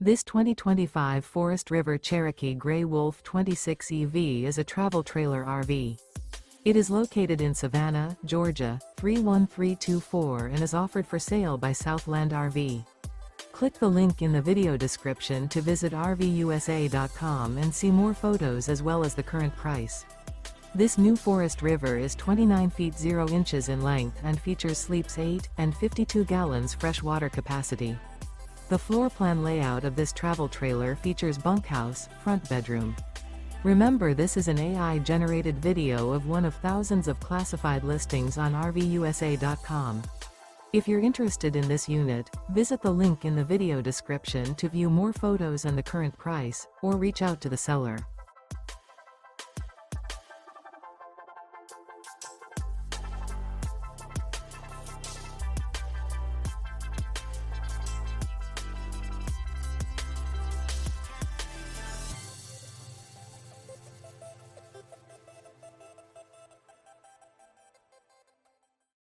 This 2025 Forest River Cherokee Grey Wolf 26 EV is a travel trailer RV. It is located in Savannah, Georgia, 31324 and is offered for sale by Southland RV. Click the link in the video description to visit RVUSA.com and see more photos as well as the current price. This new Forest River is 29 feet 0 inches in length and features sleeps 8 and 52 gallons fresh water capacity. The floor plan layout of this travel trailer features bunkhouse, front bedroom. Remember, this is an AI-generated video of one of thousands of classified listings on RVUSA.com. If you're interested in this unit, visit the link in the video description to view more photos and the current price, or reach out to the seller.